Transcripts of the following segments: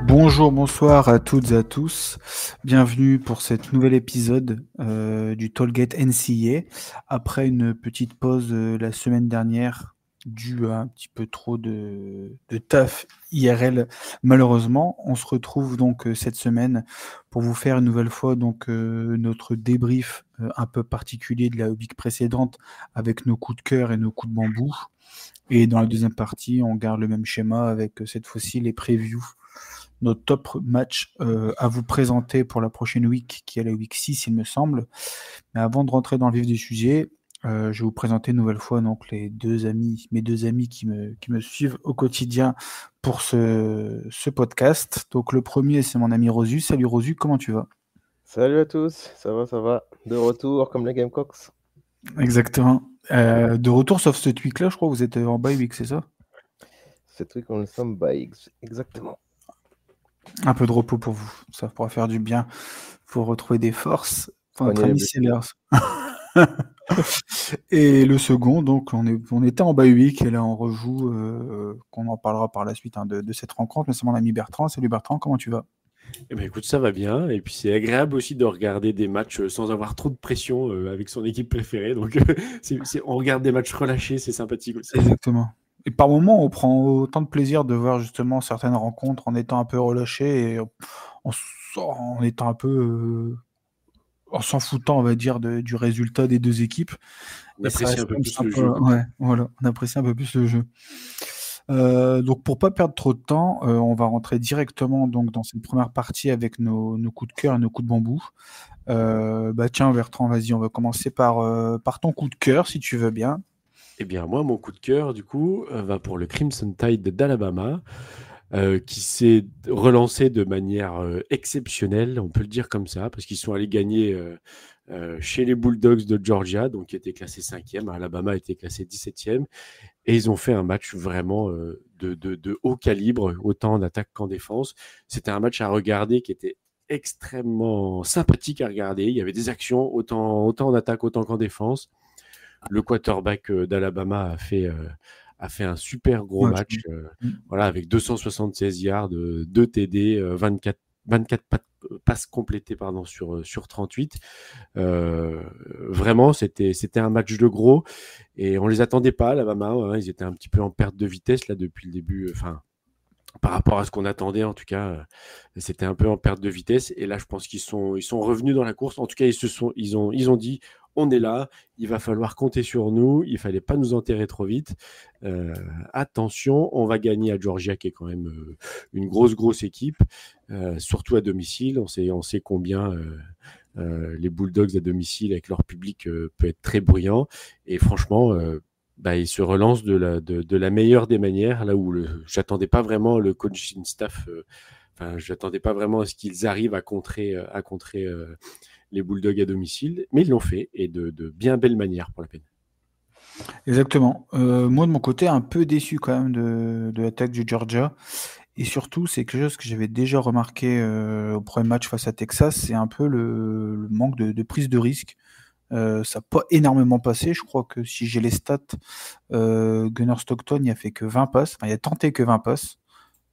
Bonjour, bonsoir à toutes et à tous. Bienvenue pour cet nouvel épisode du Tollgate NCA. Après une petite pause la semaine dernière, due à un petit peu trop de taf IRL, malheureusement, on se retrouve donc cette semaine pour vous faire une nouvelle fois donc notre débrief un peu particulier de la week précédente avec nos coups de cœur et nos coups de bambou. Et dans la deuxième partie, on garde le même schéma avec cette fois-ci les previews, notre top match à vous présenter pour la prochaine week, qui est la week 6, il me semble. Mais avant de rentrer dans le vif du sujet, je vais vous présenter une nouvelle fois donc, mes deux amis qui me suivent au quotidien pour ce podcast. Donc le premier, c'est mon ami Rosu. Salut Rosu, comment tu vas? Salut à tous, ça va, de retour comme les Gamecocks. Exactement. De retour, sauf ce week-là, je crois que vous êtes en bye week, c'est ça? Cette week on le somme by exactement. Un peu de repos pour vous, ça pourra faire du bien. Faut retrouver des forces. Enfin, notre Soignez les ami blessures. Sellers. Et le second, donc on était en bye week et là on rejoue, qu'on en parlera par la suite de cette rencontre, mais c'est mon ami Bertrand. Salut Bertrand, comment tu vas? Eh ben écoute, ça va bien. Et puis c'est agréable aussi de regarder des matchs sans avoir trop de pression avec son équipe préférée. Donc on regarde des matchs relâchés, c'est sympathique aussi. Exactement. Et par moments, on prend autant de plaisir de voir justement certaines rencontres en étant un peu relâché et en étant un peu en s'en foutant, on va dire, du résultat des deux équipes. On Et ça apprécie reste un peu quand même plus le sympa. jeu, quoi. Ouais, voilà, on apprécie un peu plus le jeu. Donc pour pas perdre trop de temps, on va rentrer directement donc dans cette première partie avec nos coups de cœur et nos coups de bambou. Tiens Bertrand, vas-y, on va commencer par ton coup de cœur si tu veux bien. Eh bien moi, mon coup de cœur, du coup, va pour le Crimson Tide d'Alabama, qui s'est relancé de manière exceptionnelle, on peut le dire comme ça, parce qu'ils sont allés gagner chez les Bulldogs de Georgia, donc qui étaient classés 5e. Alabama était classé 17e. Et ils ont fait un match vraiment de haut calibre, autant en attaque qu'en défense. C'était un match à regarder qui était extrêmement sympathique à regarder. Il y avait des actions autant en attaque, autant qu'en défense. Le quarterback d'Alabama a fait un super gros Ouais, match, voilà, avec 276 yards, 2 TD, 24 passes complétées sur 38. Vraiment, c'était un match de gros et on les attendait pas, Alabama. Hein, ils étaient un petit peu en perte de vitesse là depuis le début. Enfin, par rapport à ce qu'on attendait, en tout cas, c'était un peu en perte de vitesse. Et là, je pense qu'ils sont revenus dans la course. En tout cas, ils ont dit, on est là, il va falloir compter sur nous, il fallait pas nous enterrer trop vite. Attention, on va gagner à Georgia, qui est quand même une grosse équipe, surtout à domicile. On sait combien les Bulldogs à domicile avec leur public peut être très bruyant. Et franchement, ils se relancent de la meilleure des manières, là où j'attendais pas vraiment le coaching staff. J'attendais pas vraiment à ce qu'ils arrivent à contrer les Bulldogs à domicile, mais ils l'ont fait et de bien belle manière pour la peine. exactement. Moi de mon côté, un peu déçu quand même de l'attaque du Georgia. Et surtout, c'est quelque chose que j'avais déjà remarqué au premier match face à Texas, c'est un peu le manque de prise de risque. Ça n'a pas énormément passé. Je crois que si j'ai les stats, Gunnar Stockton, il a fait que 20 passes. Enfin, il a tenté que 20 passes.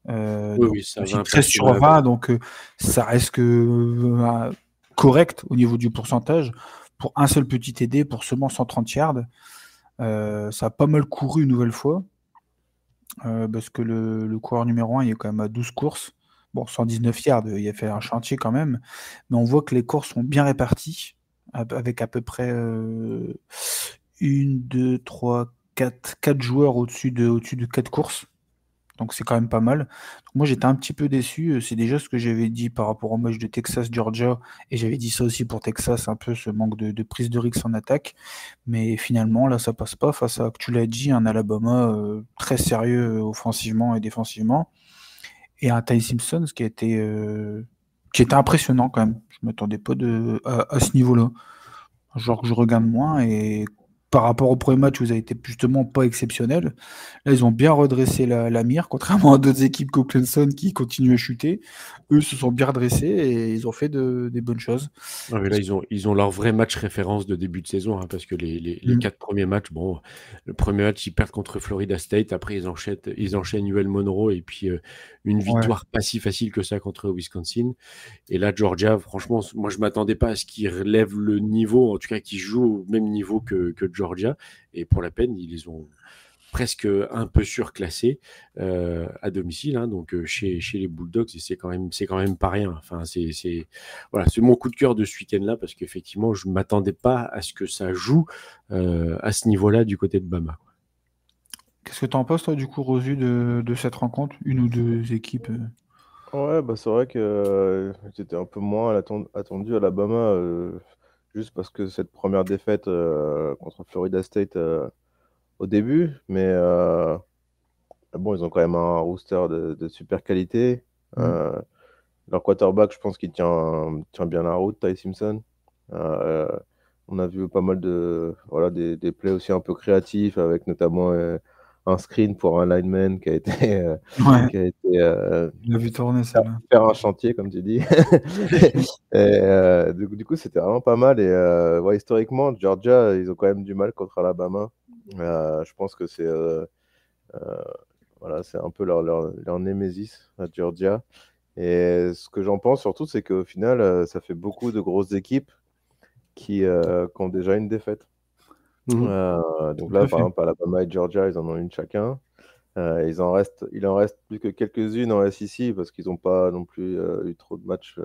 Donc, Oui, ça aussi va 13 sur 20, donc ça reste que correct au niveau du pourcentage. Pour un seul petit TD, pour seulement 130 yards, ça a pas mal couru une nouvelle fois. Parce que le coureur numéro 1, il est quand même à 12 courses. Bon, 119 yards, il a fait un chantier quand même. Mais on voit que les courses sont bien réparties, avec à peu près 1, 2, 3, 4 joueurs au-dessus de 4 courses. Donc c'est quand même pas mal. Donc moi j'étais un petit peu déçu. C'est déjà ce que j'avais dit par rapport au match de Texas-Georgia. Et j'avais dit ça aussi pour Texas, un peu ce manque de prise de risque en attaque. Mais finalement là ça passe pas face à, tu l'as dit, un Alabama très sérieux offensivement et défensivement. Et un Ty Simpson qui était impressionnant quand même. Je m'attendais pas à ce niveau-là. Un joueur que je regarde moins et par rapport au premier match où ils avaient été justement pas exceptionnels. Là, ils ont bien redressé la mire, contrairement à d'autres équipes comme Clemson qui continuent à chuter. Eux se sont bien redressés et ils ont fait des bonnes choses. Ouais, mais là, ils ont leur vrai match référence de début de saison, hein, parce que les 4 premiers matchs, bon, le premier match, ils perdent contre Florida State, après ils enchaînent UL Monroe et puis une Ouais. victoire pas si facile que ça contre Wisconsin. Et là, Georgia, franchement, moi, je m'attendais pas à ce qu'ils relèvent le niveau, en tout cas qu'ils jouent au même niveau que Georgia. Et pour la peine, ils les ont presque un peu surclassés à domicile, hein, donc chez les Bulldogs, et c'est quand même pas rien. Enfin, voilà, c'est mon coup de cœur de ce week-end-là, parce qu'effectivement, je m'attendais pas à ce que ça joue à ce niveau-là du côté de Bama. Qu'est-ce que tu en penses, toi, du coup, Rosu, de cette rencontre? Une ou deux équipes Ouais, bah c'est vrai que j'étais un peu moins attendu à Alabama, juste parce que cette première défaite contre Florida State au début, mais bon, ils ont quand même un rooster de super qualité. Euh, Leur quarterback, je pense qu'il tient bien la route, Ty Simpson. Euh, on a vu pas mal voilà, des plays aussi un peu créatifs, avec notamment un screen pour un lineman qui a été, Ouais, qui a été je l'ai vu tourner, celle-là. faire un chantier, comme tu dis. Et, du coup, c'était vraiment pas mal. Et ouais, historiquement, Georgia, ils ont quand même du mal contre Alabama. Je pense que euh, voilà, c'est un peu leur némésis à Georgia. Et ce que j'en pense surtout, c'est qu'au final, ça fait beaucoup de grosses équipes qui ont déjà une défaite. Donc Tout là, à par fait. exemple, Alabama et Georgia, ils en ont une chacun. Il en reste plus que quelques-unes en SEC parce qu'ils n'ont pas non plus eu trop de matchs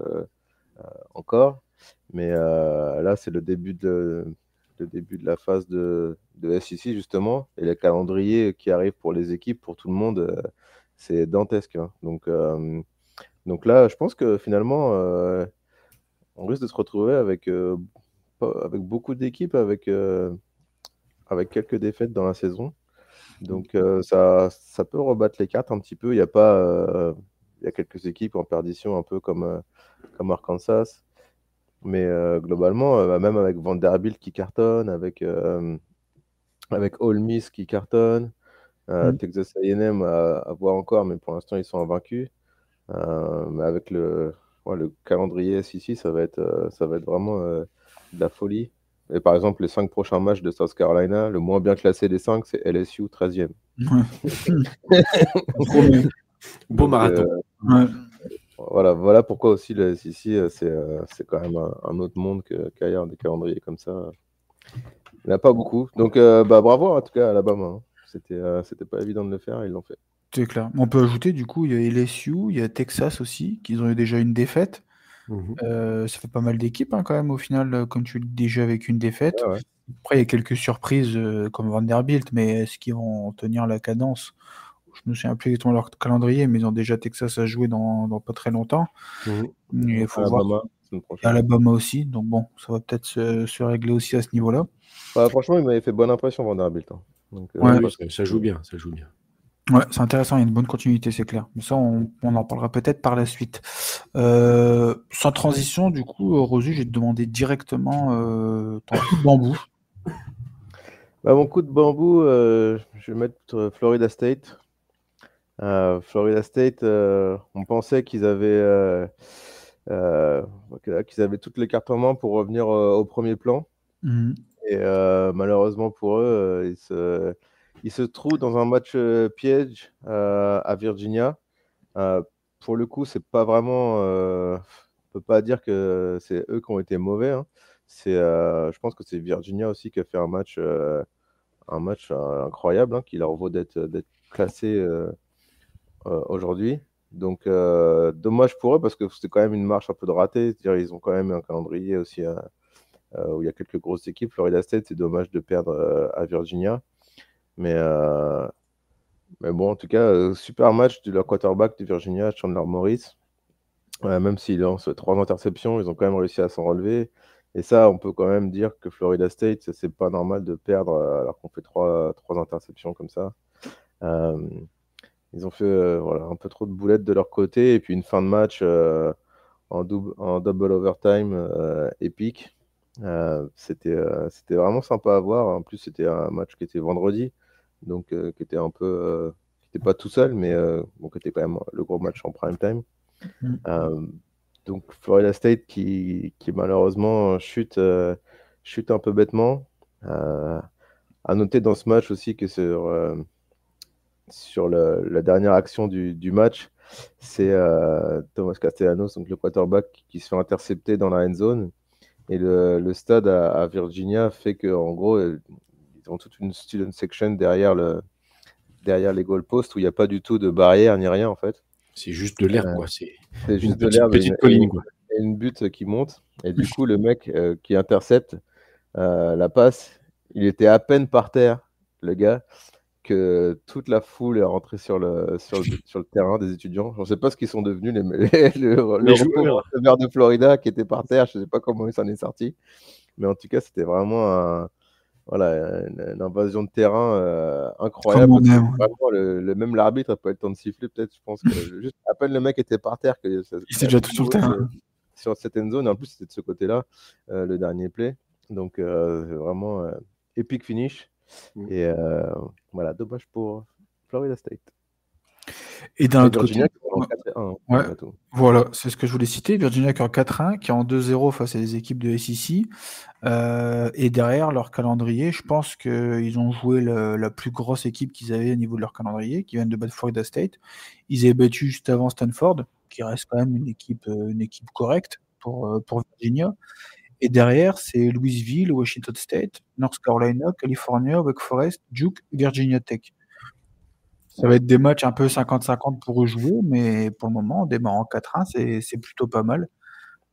encore. Mais là, c'est le début de la phase de SEC, justement. Et le calendrier qui arrive pour les équipes, pour tout le monde, c'est dantesque, hein. Donc là, je pense que finalement, on risque de se retrouver avec beaucoup d'équipes, avec quelques défaites dans la saison. Donc ça peut rebattre les cartes un petit peu. Il y a quelques équipes en perdition, un peu comme Arkansas. Mais globalement, même avec Vanderbilt qui cartonne, avec Ole Miss qui cartonne, Mm. Texas A&M à voir encore, mais pour l'instant, ils sont invaincus. Mais avec ouais, le calendrier SEC, ça va être vraiment de la folie. Et par exemple, les 5 prochains matchs de South Carolina, le moins bien classé des 5, c'est LSU 13e. Ouais. Promis. Beau Donc marathon. Ouais. voilà pourquoi aussi le SEC, c'est quand même un autre monde qu'ailleurs, des calendriers comme ça. Il n'y en a pas beaucoup. Donc bah, bravo en tout cas à Alabama, hein. C'était pas évident de le faire, ils l'ont fait. C'est clair. On peut ajouter, du coup, il y a LSU, il y a Texas aussi, qui ont eu déjà une défaite. Mhm. Ça fait pas mal d'équipes, hein, quand même, au final, comme tu le dis, déjà avec une défaite. Ouais, ouais. Après, il y a quelques surprises comme Vanderbilt, mais est-ce qu'ils vont tenir la cadence? Je me souviens plus exactement leur calendrier, mais ils ont déjà Texas à jouer dans pas très longtemps. Mhm. Il faut voir. Alabama, semaine Et prochaine. Alabama aussi, donc bon, ça va peut-être se régler aussi à ce niveau-là. Bah, franchement, il m'avait fait bonne impression, Vanderbilt, hein. Donc, Oui, Ouais, oui, ça joue bien, ça joue bien. ouais, c'est intéressant, il y a une bonne continuité, c'est clair. Mais ça, on en parlera peut-être par la suite. Sans transition, du coup, Rosu, je vais te demander directement ton coup de bambou. bah, mon coup de bambou, je vais mettre Florida State. Florida State, on pensait qu'ils avaient toutes les cartes en main pour revenir au premier plan. Mhm. Et malheureusement pour eux, ils se trouvent dans un match piège à Virginia. Euh, pour le coup, c'est pas vraiment. On peut pas dire que c'est eux qui ont été mauvais, hein. Je pense que c'est Virginia aussi qui a fait un match incroyable, hein, qui leur vaut d'être classé aujourd'hui. Donc, dommage pour eux parce que c'était quand même une marche un peu de raté. C'est-à-dire, ils ont quand même un calendrier aussi où il y a quelques grosses équipes. Florida State, c'est dommage de perdre à Virginia. Mais, euh, mais bon, en tout cas, super match de leur quarterback de Virginia, Chandler Morris. Même s'il lance 3 interceptions, ils ont quand même réussi à s'en relever. Et ça, on peut quand même dire que Florida State, c'est pas normal de perdre alors qu'on fait trois interceptions comme ça. Euh, Ils ont fait voilà, un peu trop de boulettes de leur côté. Et puis une fin de match en double overtime épique. C'était vraiment sympa à voir. En plus, c'était un match qui était vendredi, donc qui était un peu, qui n'était pas tout seul, mais bon, qui était quand même le gros match en prime time. Donc Florida State qui malheureusement chute un peu bêtement. À noter dans ce match aussi que sur la dernière action du match, c'est Thomas Castellanos, donc le quarterback, qui se fait intercepter dans la end zone. Et le stade à Virginia fait qu'en gros, ils ont toute une student section derrière les goalposts où il n'y a pas du tout de barrière ni rien en fait. C'est juste de l'herbe, quoi. C'est juste de l'herbe, petite colline, quoi. Et une butte qui monte. Et du coup, le mec qui intercepte la passe, il était à peine par terre, le gars, que toute la foule est rentrée sur le terrain des étudiants. Je ne sais pas ce qu'ils sont devenus, le receveur de Florida qui était par terre. Je ne sais pas comment il s'en est sorti. Mais en tout cas, c'était vraiment une invasion de terrain incroyable. Même l'arbitre n'a pas eu le temps de siffler. Peut-être, je pense que juste à peine le mec était par terre. Il était déjà tout sur le terrain. Sur cette end zone. En plus, c'était de ce côté-là, le dernier play. Donc, vraiment epic finish. Et voilà, dommage pour Florida State. Et d'un autre côté, voilà, c'est ce que je voulais citer. Virginia qui est en 4-1, qui est en 2-0 face à des équipes de SEC. Et derrière leur calendrier, je pense qu'ils ont joué la plus grosse équipe qu'ils avaient au niveau de leur calendrier, qui viennent de battre Florida State. Ils avaient battu juste avant Stanford, qui reste quand même une équipe correcte pour Virginia. Et derrière, c'est Louisville, Washington State, North Carolina, California, Wake Forest, Duke, Virginia Tech. Ça va être des matchs un peu 50-50 pour eux jouer, mais pour le moment, on démarre en 4-1, c'est plutôt pas mal.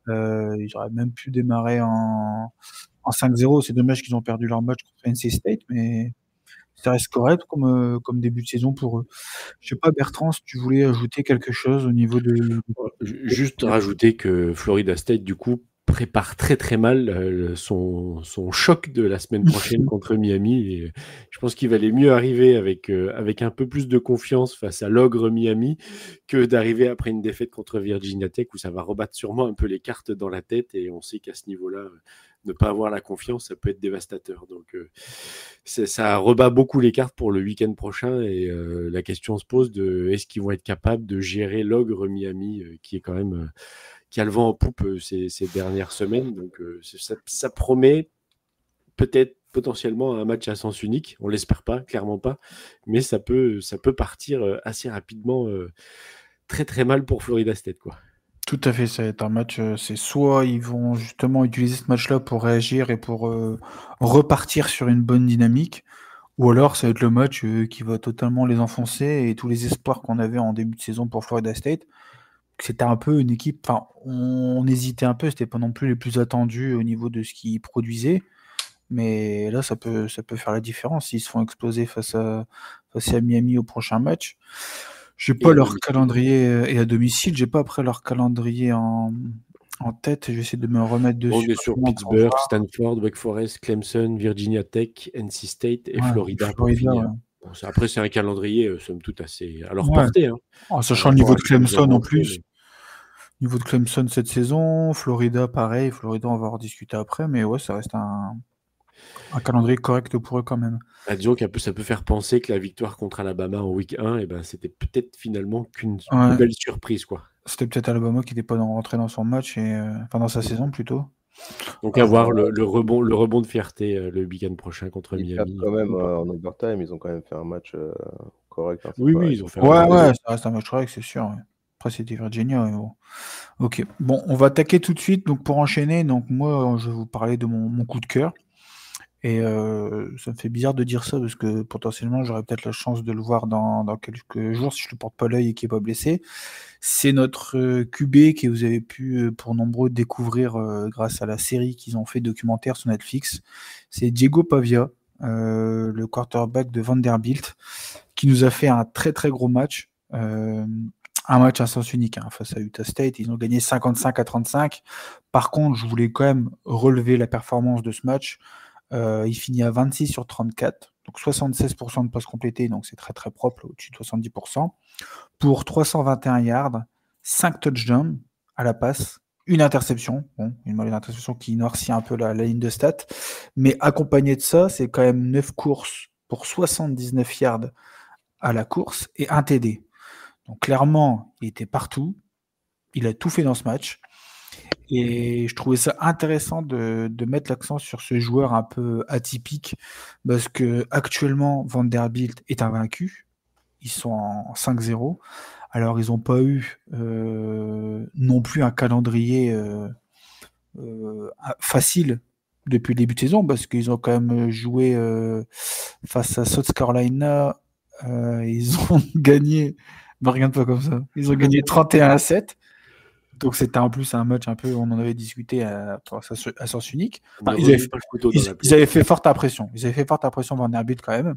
Ils auraient même pu démarrer en 5-0. C'est dommage qu'ils ont perdu leur match contre NC State, mais ça reste correct comme début de saison pour eux. Je sais pas, Bertrand, si tu voulais ajouter quelque chose au niveau de... Juste rajouter que Florida State, du coup, prépare très très mal son choc de la semaine prochaine contre Miami. Et je pense qu'il valait mieux arriver avec un peu plus de confiance face à l'ogre Miami que d'arriver après une défaite contre Virginia Tech où ça va rebattre sûrement un peu les cartes dans la tête. Et on sait qu'à ce niveau-là, ne pas avoir la confiance, ça peut être dévastateur. Donc ça rebat beaucoup les cartes pour le week-end prochain. Et la question se pose de est-ce qu'ils vont être capables de gérer l'ogre Miami qui est quand même... qui a le vent en poupe ces dernières semaines. Donc, ça promet peut-être potentiellement un match à sens unique. On ne l'espère pas, clairement pas. Mais ça peut partir assez rapidement très, très mal pour Florida State, quoi. Tout à fait, ça va être un match, c'est soit ils vont justement utiliser ce match-là pour réagir et pour repartir sur une bonne dynamique, ou alors ça va être le match qui va totalement les enfoncer et tous les espoirs qu'on avait en début de saison pour Florida State. C'était un peu une équipe, enfin, on hésitait un peu, c'était pas non plus les plus attendus au niveau de ce qu'ils produisaient, mais là, ça peut faire la différence s'ils se font exploser face à Miami au prochain match. J'ai pas leur calendrier et à domicile, j'ai pas après leur calendrier en tête, je vais essayer de me remettre dessus. On est sur Pittsburgh, Stanford, Wake Forest, Clemson, Virginia Tech, NC State et Florida pour finir. Ouais. Bon, après, c'est un calendrier, somme toute, assez à leur portée. Hein. En sachant le niveau de Clemson en plus. Niveau de Clemson cette saison, Florida pareil, Florida on va en rediscuter après, mais ouais, ça reste un calendrier correct pour eux quand même. Disons ça peut faire penser que la victoire contre Alabama en week 1, c'était peut-être finalement qu'une belle surprise, quoi. C'était peut-être Alabama qui n'était pas rentré dans son match, dans sa saison plutôt. Donc avoir le rebond de fierté le week-end prochain contre Miami. Quand même en overtime, ils ont quand même fait un match correct. Hein, oui, ils ont fait ça reste un match correct, c'est sûr. Ouais. Après, c'était Virginia. Bon. Ok, bon, on va attaquer tout de suite. Donc, pour enchaîner, moi, je vais vous parler de mon coup de cœur. Et ça me fait bizarre de dire ça parce que potentiellement, j'aurais peut-être la chance de le voir dans quelques jours si je ne le porte pas l'œil et qu'il n'est pas blessé. C'est notre QB que vous avez pu, pour nombreux, découvrir grâce à la série qu'ils ont fait documentaire sur Netflix. C'est Diego Pavia, le quarterback de Vanderbilt, qui nous a fait un très très gros match. Un match à sens unique face à Utah State. Ils ont gagné 55-35. Par contre, je voulais quand même relever la performance de ce match. Il finit à 26 sur 34, donc 76% de passes complétées, donc c'est très très propre, au-dessus de 70%, pour 321 yards, 5 touchdowns à la passe une interception, une interception qui noircit un peu la ligne de stats, mais accompagné de ça, c'est quand même 9 courses pour 79 yards à la course et un TD. Donc clairement, il était partout, il a tout fait dans ce match, et je trouvais ça intéressant de mettre l'accent sur ce joueur un peu atypique, parce que actuellement Vanderbilt est invaincu, ils sont en 5-0. Alors, ils n'ont pas eu non plus un calendrier facile depuis le début de saison, parce qu'ils ont quand même joué face à South Carolina. Ils ont gagné, ne regarde pas comme ça, ils ont gagné 31-7. Donc, c'était en plus un match un peu, on en avait discuté à sens unique. Enfin, ils avaient fait forte impression. Ils avaient fait forte impression Vanderbilt quand même.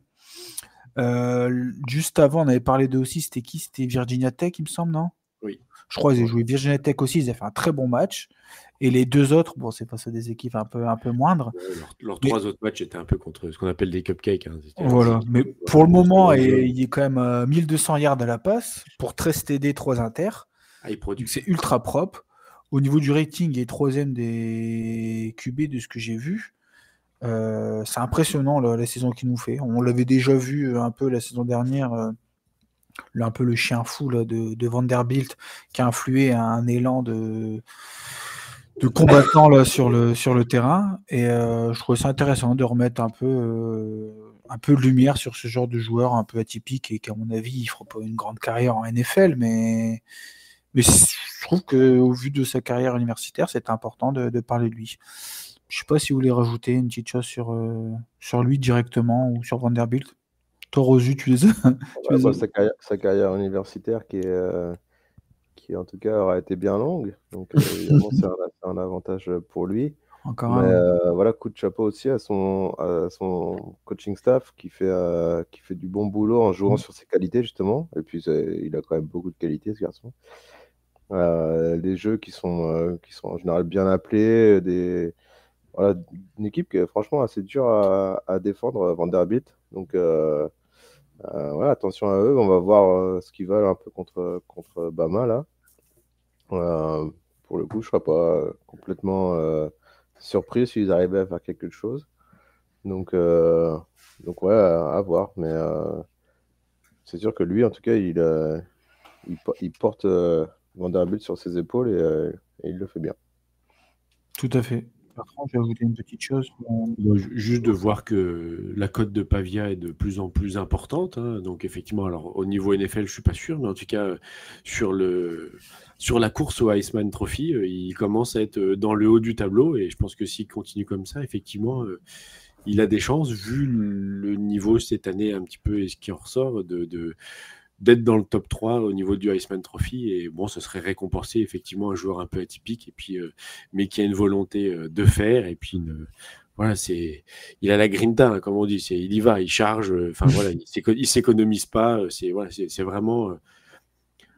Juste avant, on avait parlé d'eux aussi. C'était qui? C'était Virginia Tech, il me semble, non? Oui. Je crois qu'ils ont joué Virginia Tech aussi. Ils avaient fait un très bon match. Et les deux autres, bon, c'est face à des équipes un peu moindres. Leurs trois autres matchs étaient un peu contre ce qu'on appelle des cupcakes. Hein. Voilà. Mais pour le moment, il est quand même à 1200 yards à la passe pour 13 TD, 3 inter. C'est ultra propre. Au niveau du rating, il est troisième des QB de ce que j'ai vu. C'est impressionnant la saison qu'il nous fait. On l'avait déjà vu un peu la saison dernière, un peu le chien fou là, de Vanderbilt qui a influé un élan de combattants là, sur le terrain. Et je trouvais ça intéressant de remettre un peu de lumière sur ce genre de joueur un peu atypique et qu'à mon avis, il ne fera pas une grande carrière en NFL, mais je trouve qu'au vu de sa carrière universitaire, c'est important de parler de lui. Je ne sais pas si vous voulez rajouter une petite chose sur lui directement ou sur Vanderbilt. Toi, Rosu, tu les as. Sa carrière universitaire qui en tout cas aura été bien longue. Donc évidemment, c'est un avantage pour lui. Encore voilà, coup de chapeau aussi à son coaching staff qui fait du bon boulot en jouant sur ses qualités, justement. Et puis, il a quand même beaucoup de qualités, ce garçon. Des jeux qui sont en général bien appelés, voilà, une équipe qui est franchement assez dure à défendre, Vanderbilt. Donc, voilà, attention à eux. On va voir ce qu'ils veulent un peu contre Bama, là. Pour le coup, je ne serais pas complètement surpris s'ils arrivaient à faire quelque chose. Donc ouais, à voir. Mais c'est sûr que lui, en tout cas, il porte Vanderbilt sur ses épaules et il le fait bien. Tout à fait. Bertrand, je vais ajouter une petite chose. Juste de voir que la cote de Pavia est de plus en plus importante. Hein. Donc effectivement, alors au niveau NFL, je ne suis pas sûr, mais en tout cas, sur la course au Heisman Trophy, il commence à être dans le haut du tableau. Et je pense que s'il continue comme ça, effectivement, il a des chances, vu le niveau cette année un petit peu et ce qui en ressort, d'être dans le top 3 au niveau du Heisman Trophy. Et bon, ce serait récompenser effectivement un joueur un peu atypique, et puis, mais qui a une volonté de faire. Et puis, voilà, il a la grinta, hein, comme on dit. Il y va, il charge. Enfin, voilà, il s'économise pas. C'est vraiment.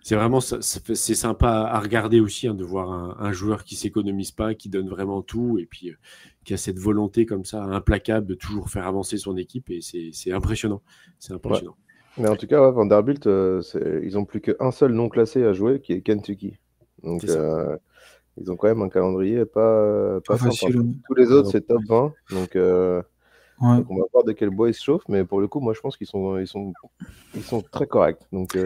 C'est sympa à regarder aussi, hein, de voir un joueur qui s'économise pas, qui donne vraiment tout, et puis qui a cette volonté comme ça, implacable, de toujours faire avancer son équipe. Et c'est impressionnant. C'est impressionnant. Ouais. Mais en tout cas, ouais, Vanderbilt, ils n'ont plus qu'un seul non classé à jouer, qui est Kentucky. Donc, ils ont quand même un calendrier pas facile. Simple. Tous les autres, c'est top 20. Donc, donc, on va voir de quel bois ils se chauffent. Mais pour le coup, moi, je pense qu'ils sont très corrects. Donc,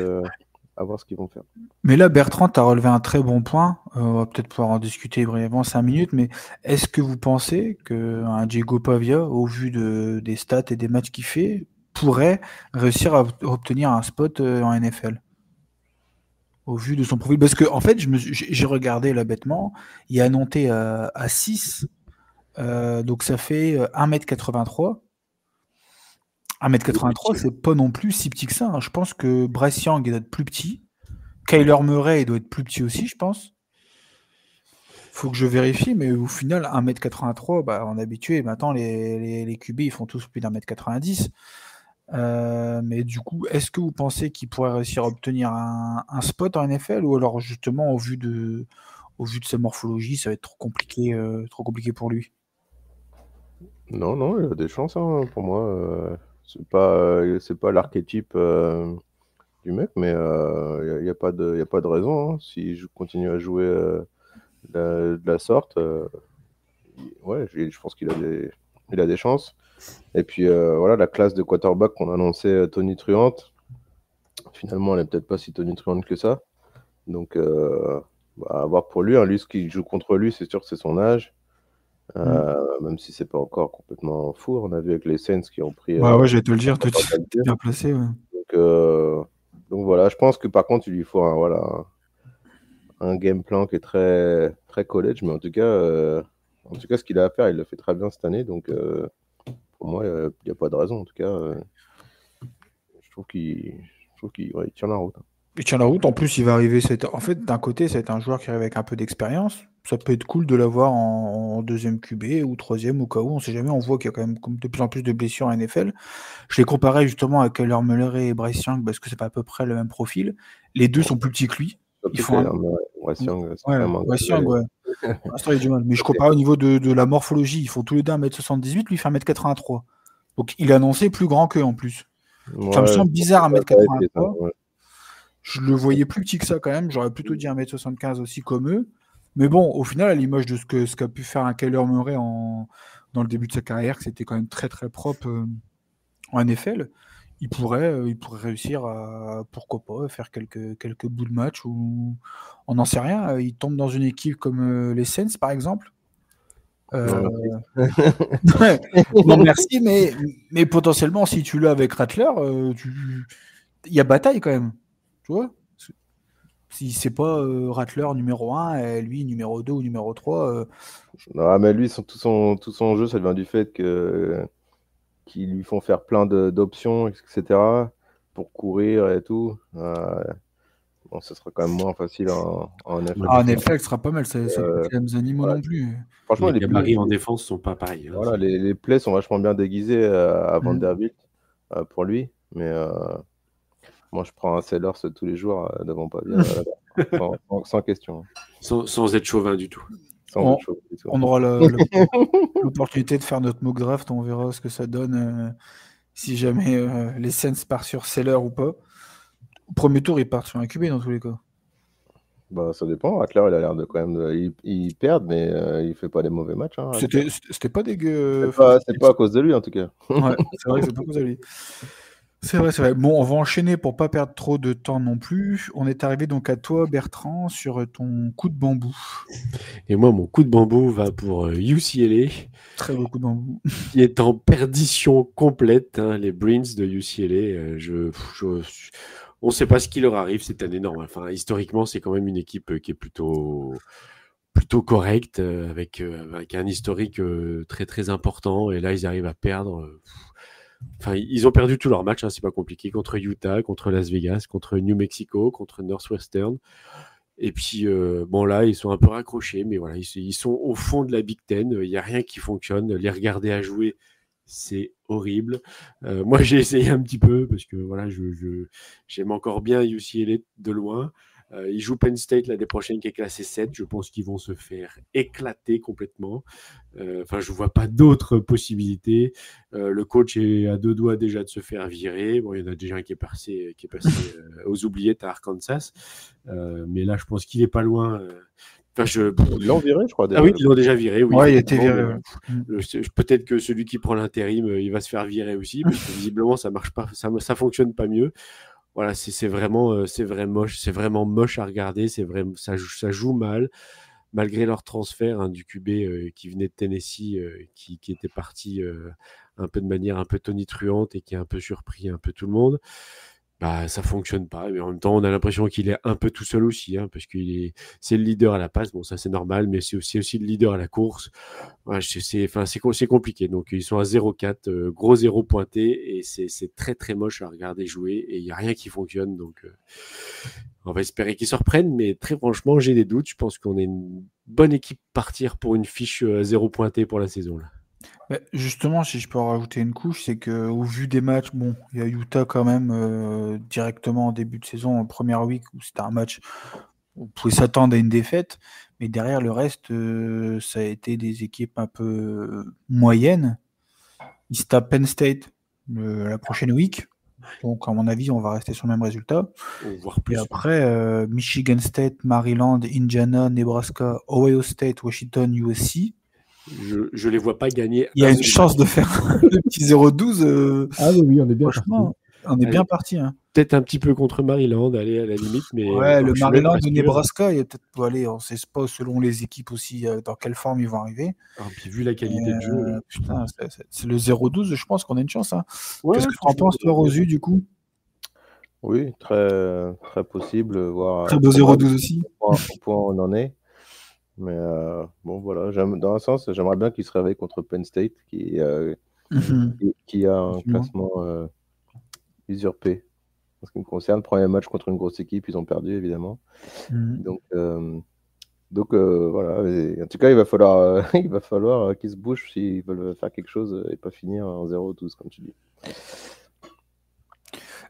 à voir ce qu'ils vont faire. Mais là, Bertrand, tu as relevé un très bon point. On va peut-être pouvoir en discuter brièvement 5 minutes. Mais est-ce que vous pensez qu'un Diego Pavia, au vu des stats et des matchs qu'il fait, pourrait réussir à obtenir un spot en NFL au vu de son profil? Parce que en fait, j'ai regardé là bêtement, il est annoncé à 6, donc ça fait 1m83. 1m83, c'est pas non plus si petit que ça. Hein. Je pense que Bryce Young il doit être plus petit. Kyler Murray il doit être plus petit aussi, je pense. Faut que je vérifie, mais au final, 1m83, bah, on est habitué. Maintenant, les QB, ils font tous plus d'1m90. Mais du coup, est-ce que vous pensez qu'il pourrait réussir à obtenir un spot en NFL, ou alors justement au vu de sa morphologie, ça va être trop compliqué pour lui? Non, il a des chances, hein, pour moi. C'est pas l'archétype du mec, mais il n'y a pas de raison. Hein, s'il continue à jouer de la sorte, ouais, je pense qu'il a des chances. Et puis voilà, la classe de quarterback qu'on annonçait Tony Truant, finalement, elle n'est peut-être pas si tonitruante que ça. Donc, à voir pour lui. Hein. Lui, ce qui joue contre lui, c'est sûr que c'est son âge. Même si c'est pas encore complètement fou. On a vu avec les Saints qui ont pris. Ouais, j'allais te le dire, t'es bien placé. Ouais. Donc voilà, je pense que par contre, il lui faut un game plan qui est très, très college. Mais en tout cas, ce qu'il a à faire, il le fait très bien cette année. Donc, pour moi, il n'y a pas de raison. En tout cas, je trouve qu'il tient la route. Il tient la route. En plus, il va arriver. En fait, d'un côté, c'est un joueur qui arrive avec un peu d'expérience. Ça peut être cool de l'avoir en deuxième QB ou troisième au cas où. On sait jamais. On voit qu'il y a quand même de plus en plus de blessures en NFL. Je les comparais justement avec Kyler Murray et Bryce Young parce que c'est pas à peu près le même profil. Les deux sont plus petits que lui. Ils font Bryce Young, c'est vraiment Bryce Young, ouais. Pour l'instant, il a du mal. Mais je compare au niveau de la morphologie. Ils font tous les deux 1m78, lui fait 1m83. Donc il est annoncé plus grand qu'eux en plus. Ça me semble bizarre 1m83. Ouais. Je le voyais plus petit que ça quand même. J'aurais plutôt dit 1m75 aussi comme eux. Mais bon, au final, à l'image de ce qu'a pu faire un Kyler Murray dans le début de sa carrière, que c'était quand même très très propre en NFL, il pourrait réussir à, pourquoi pas, faire quelques bouts de match ou on n'en sait rien. Il tombe dans une équipe comme les Saints, par exemple. Non, merci, mais potentiellement, si tu l'as avec Rattler, il y a bataille quand même. Tu vois ? Si c'est pas Rattler numéro 1 et lui numéro 2 ou numéro 3. Non, mais lui, tout son jeu, ça vient du fait qu'ils lui font faire plein d'options, etc., pour courir et tout. Bon, ce sera quand même moins facile en NFL. En effet, ce sera pas mal. C'est pas les mêmes animaux non plus. Franchement, les gabarits en défense sont pas pareils. Hein, voilà, les plays sont vachement bien déguisés à Vanderbilt pour lui. Mais moi, je prends un Sellers tous les jours devant Pavia, sans question. Sans être chauvin du tout. On aura l'opportunité de faire notre mock draft. On verra ce que ça donne si jamais les Saints partent sur Seller ou pas. Au premier tour, ils partent sur un QB dans tous les cas. Bah, ça dépend. Rattler, il a l'air de quand même. Il perd, mais il fait pas des mauvais matchs. Hein, c'était pas dégueu. C'est pas à cause de lui, en tout cas. Ouais, c'est vrai que c'est pas à cause de lui. C'est vrai. Bon, on va enchaîner pour pas perdre trop de temps non plus. On est arrivé donc à toi, Bertrand, sur ton coup de bambou. Et moi, mon coup de bambou va pour UCLA. Très beau coup de bambou. Qui est en perdition complète. Hein, les Bruins de UCLA. On ne sait pas ce qui leur arrive cette année. Non, enfin, historiquement, c'est quand même une équipe qui est plutôt correcte, avec un historique très très important. Et là, ils arrivent à perdre. Enfin, ils ont perdu tous leurs matchs, hein, c'est pas compliqué, contre Utah, contre Las Vegas, contre New Mexico, contre Northwestern. Et puis, bon, là, ils sont un peu raccrochés, mais voilà, ils sont au fond de la Big Ten. Il n'y a rien qui fonctionne. Les regarder à jouer, c'est horrible. Moi, j'ai essayé un petit peu parce que voilà, j'aime encore bien UCLA de loin. Ils jouent Penn State l'année prochaine qui est classé 7. Je pense qu'ils vont se faire éclater complètement. Enfin, je ne vois pas d'autres possibilités. Le coach est à 2 doigts déjà de se faire virer. Bon, il y en a déjà un qui est passé aux oubliettes à Arkansas. Mais là, je pense qu'il n'est pas loin. Ils l'ont viré, je crois. Ah oui, ils l'ont déjà viré. Oui, ouais, il a été viré. Peut-être que celui qui prend l'intérim, il va se faire virer aussi, parce que visiblement, ça marche pas, ça fonctionne pas mieux. Voilà, c'est vraiment moche à regarder. Ça joue mal, malgré leur transfert du QB qui venait de Tennessee, qui était parti un peu de manière un peu tonitruante et qui a un peu surpris un peu tout le monde. Bah, ça fonctionne pas, mais en même temps, on a l'impression qu'il est un peu tout seul aussi, hein, parce c'est le leader à la passe. Bon, ça c'est normal, mais c'est aussi le leader à la course. Ouais, c'est compliqué. Donc ils sont à 0-4, gros 0 pointé, et c'est très très moche à regarder jouer, et il y a rien qui fonctionne. Donc on va espérer qu'ils se reprennent, mais très franchement, j'ai des doutes. Je pense qu'on est une bonne équipe partir pour une fiche 0 pointé pour la saison là. Bah, justement, si je peux en rajouter une couche, c'est qu'au vu des matchs, bon, il y a Utah quand même directement en début de saison, en première week, où c'était un match, on pouvait s'attendre à une défaite, mais derrière le reste, ça a été des équipes un peu moyennes. Ils se tapent Penn State la prochaine week. Donc, à mon avis, on va rester sur le même résultat. Voire Et plus. après, Michigan State, Maryland, Indiana, Nebraska, Ohio State, Washington, USC. Je les vois pas gagner. Il y a un une seul chance match. de faire le petit 0-12. Ah oui, on est bien parti. Franchement, on est bien Allez. parti. Hein. Peut-être un petit peu contre Maryland, allez, à la limite, mais Ouais, le je suis même Maryland pas de sûr. Nebraska, il y a peut-être pas aller. On ne sait pas selon les équipes aussi dans quelle forme ils vont arriver. Ah, puis vu la qualité de jeu. Putain, c'est le 0-12, je pense qu'on a une chance. Hein. Ouais, Qu'est-ce que tu en franchement, penses, toi, Rosu, du coup? Oui, très, très possible, voire Très beau probable 0-12 aussi. au point où on en est. Mais bon, voilà, dans un sens, j'aimerais bien qu'ils se réveillent contre Penn State, qui a un classement usurpé. En ce qui me concerne, premier match contre une grosse équipe, ils ont perdu, évidemment. Donc voilà. Et en tout cas, il va falloir qu'ils se bougent s'ils veulent faire quelque chose et pas finir en 0-12, comme tu dis.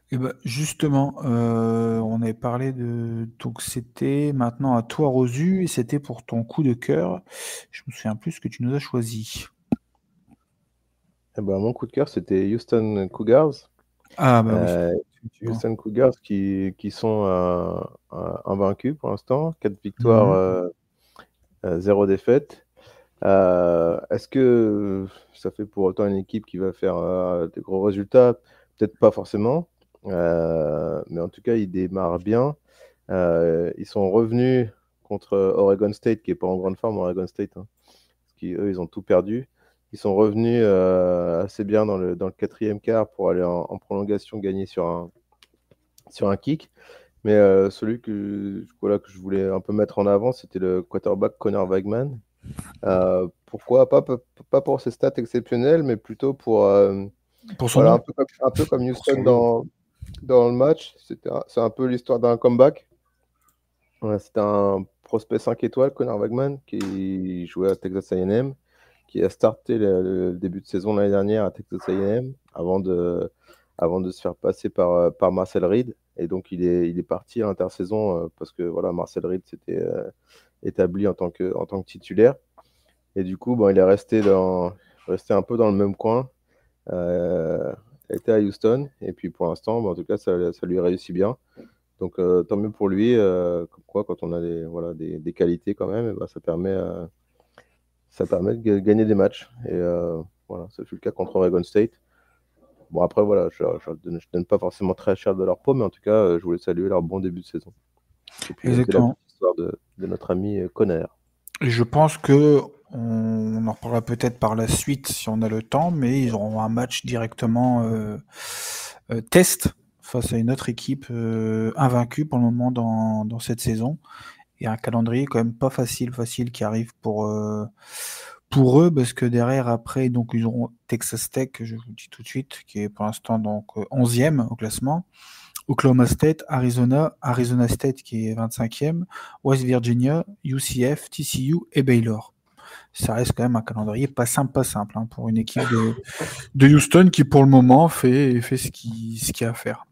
Et ben justement, on avait parlé de. Donc, c'était maintenant à toi, Rosu, et c'était pour ton coup de cœur. Je me souviens plus ce que tu nous as choisi. Eh ben, mon coup de cœur, c'était Houston Cougars. Ah, bah oui. Houston Cougars qui sont invaincus pour l'instant, 4 victoires, 0 défaite. Est-ce que ça fait pour autant une équipe qui va faire des gros résultats? Peut-être pas forcément, mais en tout cas, ils démarrent bien. Ils sont revenus contre Oregon State, qui n'est pas en grande forme, Oregon State, hein, parce qu'eux, ils ont tout perdu. Ils sont revenus assez bien dans le 4e quart pour aller en prolongation, gagner sur un kick. Mais celui que je voulais un peu mettre en avant, c'était le quarterback Connor Weigman. Pourquoi pas pour ses stats exceptionnelles, mais plutôt pour son voilà, nom. un peu comme Houston dans le match. C'est un peu l'histoire d'un comeback. Ouais, c'était un prospect 5 étoiles, Connor Weigman, qui jouait à Texas A&M, qui a starté le début de saison l'année dernière à Texas A&M avant de se faire passer par Marcel Reed. Et donc, il est parti à l'intersaison parce que voilà, Marcel Reed s'était établi en tant que titulaire. Et du coup, il est resté un peu dans le même coin. Il a été à Houston. Et puis, pour l'instant, en tout cas, ça lui réussit bien. Donc, tant mieux pour lui. Comme quoi, quand on a des qualités quand même, ça permet de gagner des matchs. Et voilà, ça fut le cas contre Oregon State. Bon, après, voilà, je donne pas forcément très cher de leur peau, mais en tout cas, je voulais saluer leur bon début de saison. Et puis, c'est la petite histoire de notre ami Conner. Et je pense que on en reparlera peut-être par la suite si on a le temps, mais ils auront un match directement test face à une autre équipe invaincue pour le moment dans cette saison. Et un calendrier quand même pas facile qui arrive pour eux, parce que derrière, après, donc ils auront Texas Tech, je vous le dis tout de suite, qui est pour l'instant donc 11e au classement. Oklahoma State, Arizona State qui est 25e, West Virginia, UCF, TCU et Baylor. Ça reste quand même un calendrier pas simple hein, pour une équipe de Houston qui pour le moment fait ce qu'il y a à faire.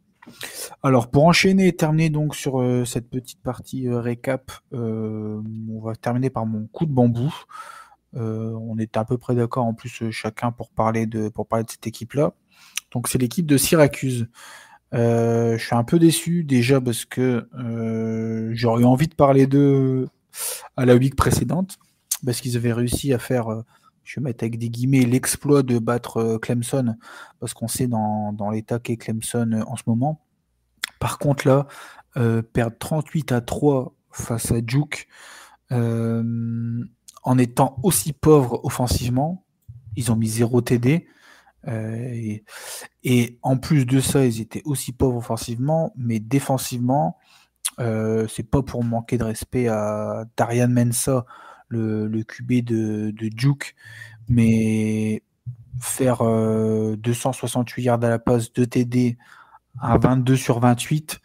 Alors pour enchaîner et terminer donc sur cette petite partie récap, on va terminer par mon coup de bambou. On était à peu près d'accord en plus chacun pour parler de cette équipe-là. Donc c'est l'équipe de Syracuse. Je suis un peu déçu déjà parce que j'aurais eu envie de parler d'eux à la week précédente parce qu'ils avaient réussi à faire, je vais mettre avec des guillemets, l'exploit de battre Clemson parce qu'on sait dans l'état qu'est Clemson en ce moment. Par contre là, perdre 38-3 face à Duke en étant aussi pauvres offensivement, ils ont mis 0 TD. Et en plus de ça, ils étaient aussi pauvres offensivement, mais défensivement, c'est pas pour manquer de respect à Darian Mensah, le QB de Duke, mais faire 268 yards à la passe, 2 TD à 22 sur 28,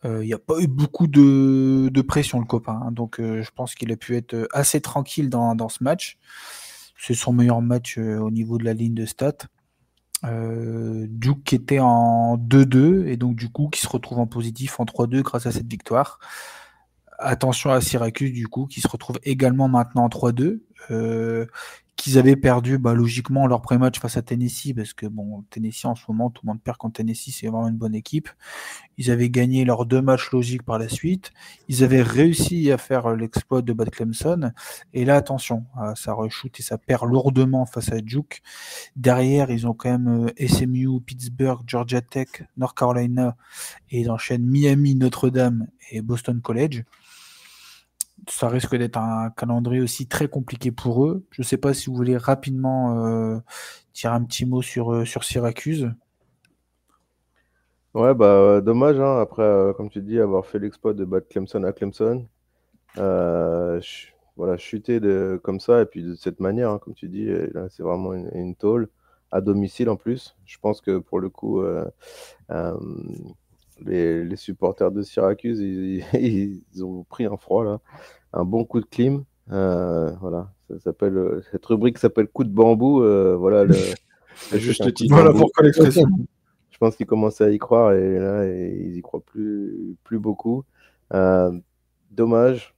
il n'y a pas eu beaucoup de pression, le copain. Hein, donc je pense qu'il a pu être assez tranquille dans ce match. C'est son meilleur match au niveau de la ligne de stats. Duke qui était en 2-2 et donc du coup qui se retrouve en positif en 3-2 grâce à cette victoire. Attention à Syracuse du coup qui se retrouve également maintenant en 3-2, qu'ils avaient perdu logiquement leur premier match face à Tennessee, parce que Tennessee en ce moment, tout le monde perd contre Tennessee, c'est vraiment une bonne équipe. Ils avaient gagné leurs 2 matchs logiques par la suite. Ils avaient réussi à faire l'exploit de battre Clemson. Et là, attention, ça re-shoot et ça perd lourdement face à Duke. Derrière, ils ont quand même SMU, Pittsburgh, Georgia Tech, North Carolina, et ils enchaînent Miami, Notre-Dame et Boston College. Ça risque d'être un calendrier aussi très compliqué pour eux. Je ne sais pas si vous voulez rapidement dire un petit mot sur Syracuse. Ouais, dommage, hein, après, comme tu dis, avoir fait l'exploit de battre Clemson à Clemson. Voilà, chuter comme ça, et puis de cette manière, hein, comme tu dis, là, c'est vraiment une tôle, à domicile en plus. Je pense que pour le coup, les supporters de Syracuse, ils ont pris un froid, là. Un bon coup de clim. Voilà, cette rubrique s'appelle coup de bambou. Voilà, Juste titre. Voilà pourquoi l'expression. Je pense qu'ils commençaient à y croire, et là, ils y croient plus beaucoup. Dommage.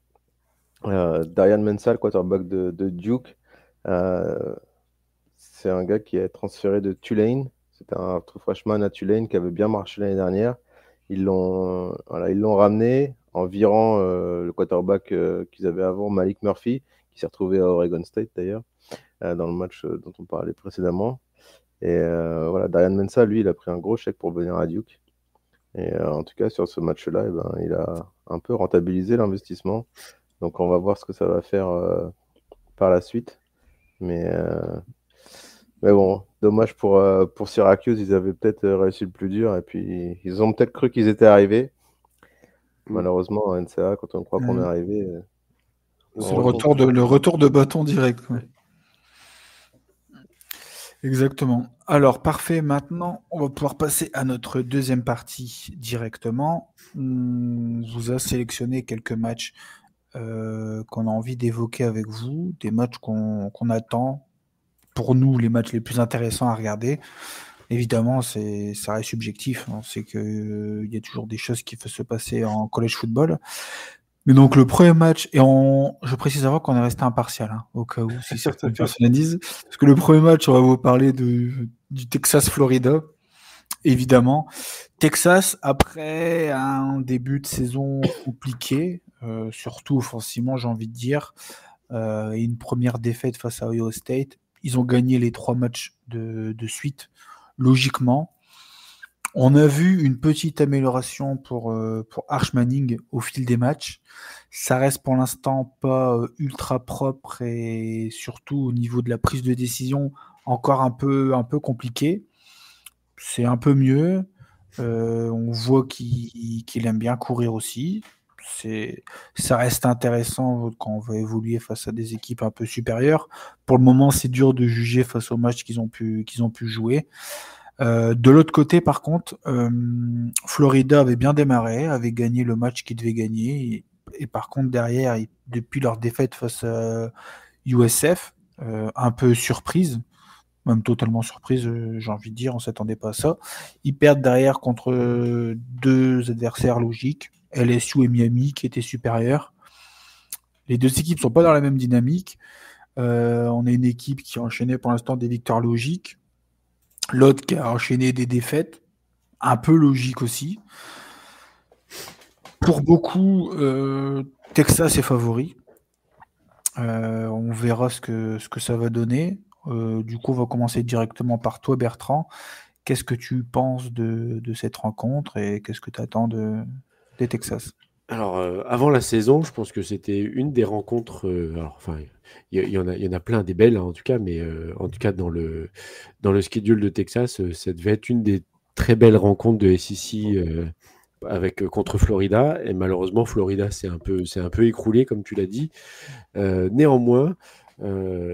Darian Mensah, quarterback de Duke, c'est un gars qui est transféré de Tulane. C'était un true freshman à Tulane qui avait bien marché l'année dernière. Ils l'ont ramené en virant le quarterback qu'ils avaient avant, Malik Murphy, qui s'est retrouvé à Oregon State d'ailleurs, dans le match dont on parlait précédemment. Et voilà, Darian Mensah, lui, il a pris un gros chèque pour venir à Duke. Et en tout cas, sur ce match-là, il a un peu rentabilisé l'investissement. Donc, on va voir ce que ça va faire par la suite. Mais bon, dommage pour Syracuse. Ils avaient peut-être réussi le plus dur. Et puis, ils ont peut-être cru qu'ils étaient arrivés. Malheureusement, en NCAA, quand on croit qu'on est arrivé... c'est le retour de bâton direct. Ouais. Exactement. Alors, parfait. Maintenant, on va pouvoir passer à notre deuxième partie directement. On vous a sélectionné quelques matchs qu'on a envie d'évoquer avec vous, des matchs qu'on attend. Pour nous, les matchs les plus intéressants à regarder. Évidemment, ça reste subjectif. On sait qu'il y a toujours des choses qui peuvent se passer en college football. Mais donc, le premier match, et je précise avant qu'on est resté impartial, hein, au cas où, si certaines personnes le disent. Parce que le premier match, on va vous parler du Texas-Florida, évidemment. Texas, après un début de saison compliqué, surtout offensivement, j'ai envie de dire, et une première défaite face à Ohio State, ils ont gagné les 3 matchs de suite, logiquement. On a vu une petite amélioration pour Arch Manning au fil des matchs. Ça reste pour l'instant pas ultra propre et surtout au niveau de la prise de décision encore un peu compliqué. C'est un peu mieux. On voit qu'il aime bien courir aussi. Ça reste intéressant quand on va évoluer face à des équipes un peu supérieures. Pour le moment, c'est dur de juger face aux matchs qu'ils ont pu jouer. De l'autre côté, par contre, Florida avait bien démarré, avait gagné le match qu'il devait gagner. Et par contre, derrière, depuis leur défaite face à USF, un peu surprise, même totalement surprise, j'ai envie de dire, on ne s'attendait pas à ça. Ils perdent derrière contre 2 adversaires logiques, LSU et Miami, qui étaient supérieurs. Les 2 équipes ne sont pas dans la même dynamique. On a une équipe qui a enchaîné pour l'instant des victoires logiques. L'autre qui a enchaîné des défaites, un peu logique aussi. Pour beaucoup, Texas est favori. On verra ce que ça va donner. Du coup, on va commencer directement par toi, Bertrand. Qu'est-ce que tu penses de cette rencontre et qu'est-ce que tu attends des Texas? Alors, avant la saison, je pense que c'était une des rencontres. Il y en a plein des belles, hein, en tout cas, mais en tout cas, dans le schedule de Texas, ça devait être une des très belles rencontres de SEC contre Florida. Et malheureusement, Florida s'est un peu écroulé, comme tu l'as dit. Néanmoins,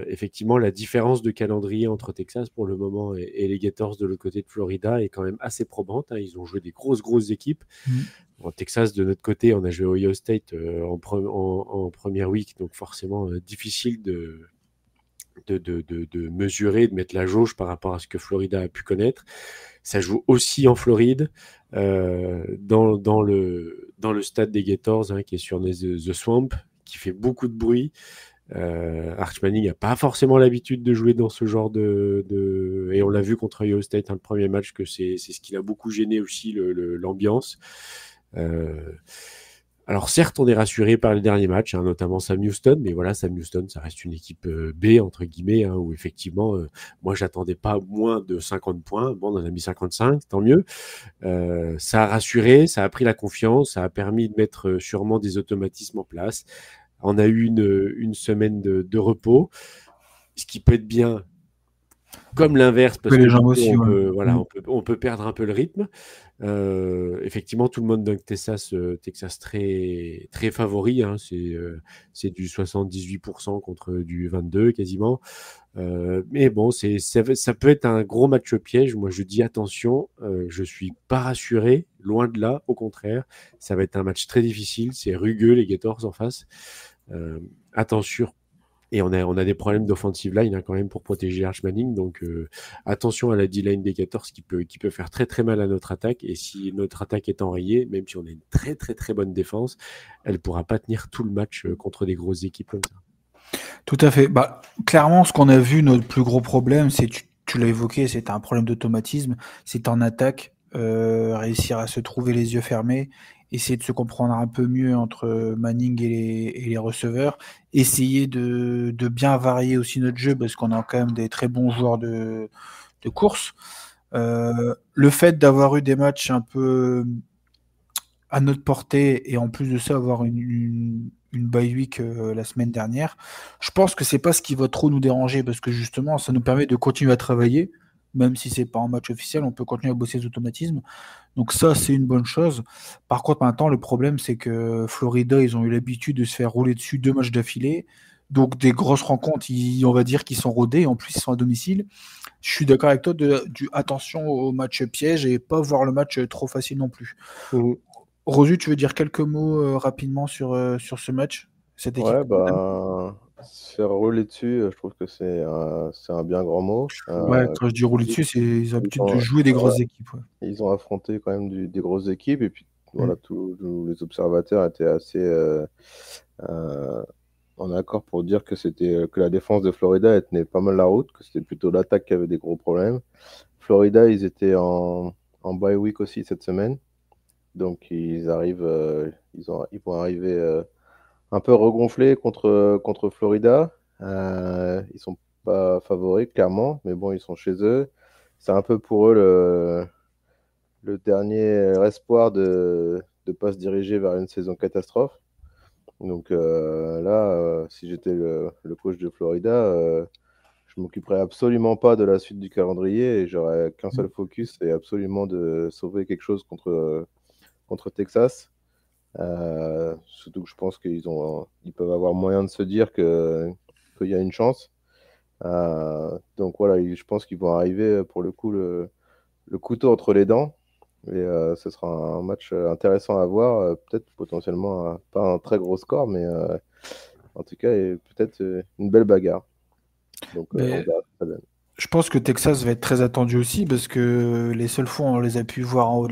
effectivement, la différence de calendrier entre Texas pour le moment et les Gators de l'autre côté de Florida est quand même assez probante, hein. Ils ont joué des grosses équipes. En Texas, de notre côté, on a joué Ohio State en première week, donc forcément difficile de mesurer, de mettre la jauge par rapport à ce que Florida a pu connaître. Ça joue aussi en Floride, dans le stade des Gators, hein, qui est sur The Swamp, qui fait beaucoup de bruit. Arch Manning n'a pas forcément l'habitude de jouer dans ce genre et on l'a vu contre Ohio State, le premier match, que c'est ce qui l'a beaucoup gêné aussi, l'ambiance. Alors certes, on est rassuré par les derniers matchs, notamment Sam Houston, mais voilà, Sam Houston, ça reste une équipe B, entre guillemets, où effectivement, moi, j'attendais pas moins de 50 points. Bon, on en a mis 55, tant mieux. Ça a rassuré, ça a pris la confiance, ça a permis de mettre sûrement des automatismes en place. On a eu une semaine de repos, ce qui peut être bien, comme l'inverse, parce que les jambes aussi, on peut perdre un peu le rythme. Effectivement, tout le monde donne Texas très, très favori. C'est du 78% contre du 22% quasiment. Mais bon, ça peut être un gros match piège. Moi, je dis attention, je ne suis pas rassuré, loin de là. Au contraire, ça va être un match très difficile. C'est rugueux, les Gators en face. Attention. Et on a des problèmes d'offensive line quand même pour protéger Arch Manning. Donc attention à la D-line des 14 qui peut faire très très mal à notre attaque. Et si notre attaque est enrayée, même si on a une très très très bonne défense, elle ne pourra pas tenir tout le match contre des grosses équipes comme ça. Tout à fait. Clairement, ce qu'on a vu, notre plus gros problème, c'est, tu l'as évoqué, c'était un problème d'automatisme. C'est en attaque, réussir à se trouver les yeux fermés, essayer de se comprendre un peu mieux entre Manning et les receveurs, essayer de bien varier aussi notre jeu, parce qu'on a quand même des très bons joueurs de course. Le fait d'avoir eu des matchs un peu à notre portée et en plus de ça avoir une bye week la semaine dernière, je pense que c'est pas ce qui va trop nous déranger, parce que justement ça nous permet de continuer à travailler, même si c'est pas un match officiel, on peut continuer à bosser les automatismes, donc ça c'est une bonne chose. Par contre maintenant le problème c'est que Florida, ils ont eu l'habitude de se faire rouler dessus 2 matchs d'affilée, donc des grosses rencontres, on va dire qu'ils sont rodés, en plus ils sont à domicile. Je suis d'accord avec toi, attention au match piège et pas voir le match trop facile non plus. Rosu, tu veux dire quelques mots rapidement sur ce match, cette équipe? Ouais, se faire rouler dessus, je trouve que c'est un bien grand mot. Ouais, quand je dis rouler dessus, c'est ils ont l'habitude de jouer des grosses équipes. Ouais. Ils ont affronté quand même des grosses équipes, et puis voilà, tous les observateurs étaient assez en accord pour dire que que la défense de Florida, elle tenait pas mal la route, que c'était plutôt l'attaque qui avait des gros problèmes. Florida, ils étaient en bye week aussi cette semaine, donc ils vont arriver un peu regonflés contre Florida. Ils sont pas favoris, clairement, mais bon, ils sont chez eux. C'est un peu pour eux le dernier espoir de ne pas se diriger vers une saison catastrophe. Donc là, si j'étais le coach de Florida, je m'occuperais absolument pas de la suite du calendrier, et j'aurais qu'un seul focus, c'est absolument de sauver quelque chose contre Texas. Surtout que je pense qu'ils peuvent avoir moyen de se dire qu'il y a une chance. Donc voilà, je pense qu'ils vont arriver pour le coup le couteau entre les dents. Et ce sera un match intéressant à voir, peut-être potentiellement pas un très gros score, mais en tout cas peut-être une belle bagarre. Donc on verra ce que ça donne. Je pense que Texas va être très attendu aussi, parce que les seules fois où on les a pu voir en haut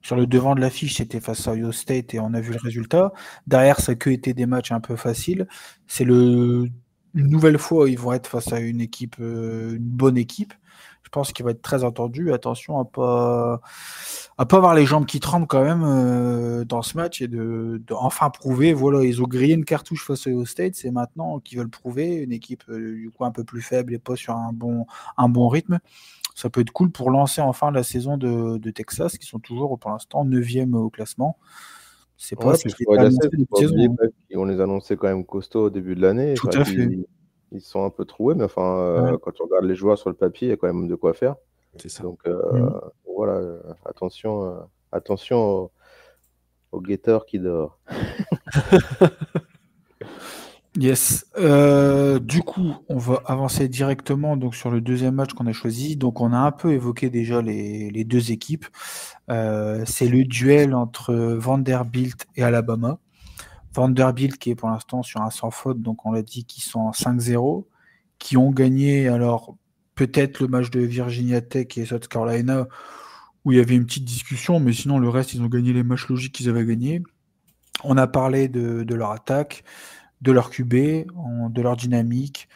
sur le devant de l'affiche, c'était face à Ohio State et on a vu le résultat. Derrière, ça a que été des matchs un peu faciles. C'est une nouvelle fois où ils vont être face à une équipe, une bonne équipe. Je pense qu'il va être très attendu. Attention à pas avoir les jambes qui tremblent quand même dans ce match, et de enfin prouver. Voilà, ils ont grillé une cartouche face aux States, c'est maintenant qu'ils veulent prouver une équipe du coup un peu plus faible et pas sur un bon rythme. Ça peut être cool pour lancer enfin la saison de Texas, qui sont toujours pour l'instant 9e au classement. C'est pas ce qui est annoncé depuis saison. On les annonçait quand même costauds au début de l'année. Tout à fait. Ils sont un peu troués, mais enfin, quand tu regardes les joueurs sur le papier, il y a quand même de quoi faire. C'est ça. Donc voilà, attention au guetteur qui dort. Yes. Du coup, on va avancer directement donc sur le deuxième match qu'on a choisi. Donc, on a un peu évoqué déjà les deux équipes. C'est le duel entre Vanderbilt et Alabama. Vanderbilt qui est pour l'instant sur un sans faute, donc on l'a dit qu'ils sont en 5-0, qui ont gagné alors peut-être le match de Virginia Tech et South Carolina où il y avait une petite discussion, mais sinon le reste ils ont gagné les matchs logiques qu'ils avaient gagnés. On a parlé de leur attaque. de leur QB, de leur dynamique,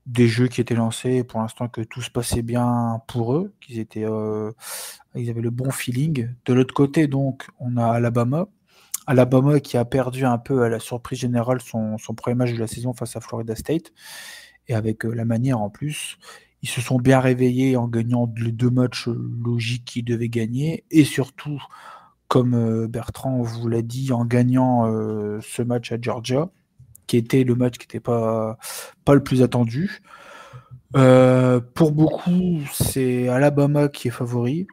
des jeux qui étaient lancés, pour l'instant que tout se passait bien pour eux, ils avaient le bon feeling. De l'autre côté, donc, on a Alabama. Alabama qui a perdu un peu à la surprise générale son premier match de la saison face à Florida State. Et avec la manière en plus, ils se sont bien réveillés en gagnant les 2 matchs logiques qu'ils devaient gagner. Et surtout, comme Bertrand vous l'a dit, en gagnant ce match à Georgia, qui était le match qui n'était pas le plus attendu. Pour beaucoup, c'est Alabama qui est favori.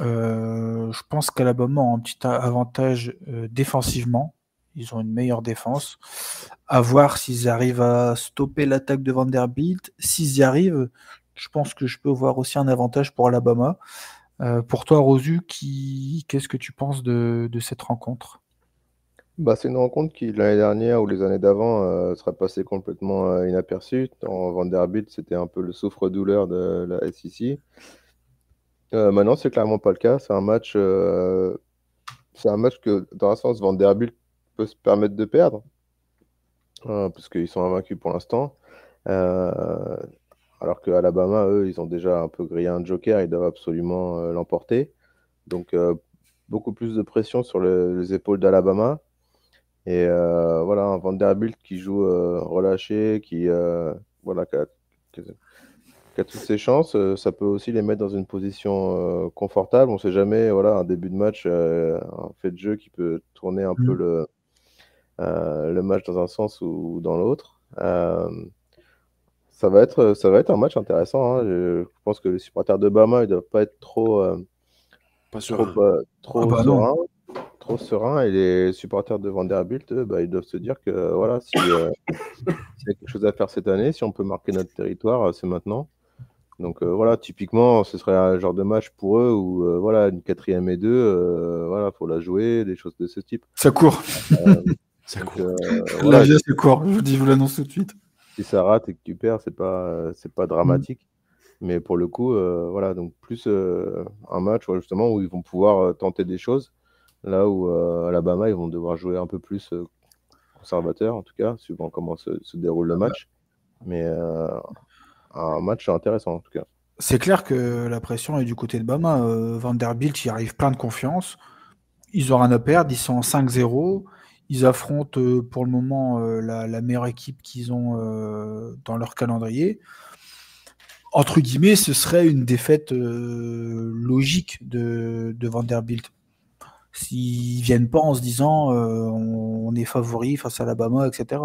Je pense qu'Alabama a un petit avantage défensivement. Ils ont une meilleure défense. À voir s'ils arrivent à stopper l'attaque de Vanderbilt. S'ils y arrivent, je pense que je peux voir aussi un avantage pour Alabama. Pour toi, Rosu, qu'est-ce que tu penses de cette rencontre? C'est une rencontre qui, l'année dernière ou les années d'avant, serait passée complètement inaperçue. En Vanderbilt, c'était un peu le souffre-douleur de la SEC. Maintenant, c'est clairement pas le cas. C'est un match que, dans un sens, Vanderbilt peut se permettre de perdre, parce qu'ils sont invaincus pour l'instant. Alors que Alabama, eux, ils ont déjà un peu grillé un joker, ils doivent absolument l'emporter. Donc, beaucoup plus de pression sur les épaules d'Alabama. Et voilà, un Vanderbilt qui joue relâché, voilà, qui a toutes ses chances, ça peut aussi les mettre dans une position confortable. On ne sait jamais, voilà, un début de match, un fait de jeu qui peut tourner un peu le match dans un sens ou dans l'autre. Ça va être un match intéressant, hein. Je pense que les supporters de Bama, ils doivent pas être trop Non. sereins, et les supporters de Vanderbilt, eux, ils doivent se dire que voilà, s'il y a quelque chose à faire cette année, si on peut marquer notre territoire, c'est maintenant. Donc voilà, typiquement, ce serait un genre de match pour eux où voilà, une 4e et 2, voilà, faut la jouer, des choses de ce type. Ça court. Ça Donc, court. voilà, c'est court. Je vous l'annonce tout de suite. si ça rate et que tu perds, c'est pas dramatique. Mais pour le coup, voilà, donc plus un match justement où ils vont pouvoir tenter des choses, là où Alabama, ils vont devoir jouer un peu plus conservateur, en tout cas, suivant comment se déroule le match. Mais un match intéressant, en tout cas. C'est clair que la pression est du côté de Bama. Vanderbilt, il arrive plein de confiance. Ils ont rien à perdre. Ils sont en 5-0. Ils affrontent pour le moment la meilleure équipe qu'ils ont dans leur calendrier. Entre guillemets, ce serait une défaite logique de Vanderbilt. S'ils viennent pas en se disant on est favori face à Alabama, etc.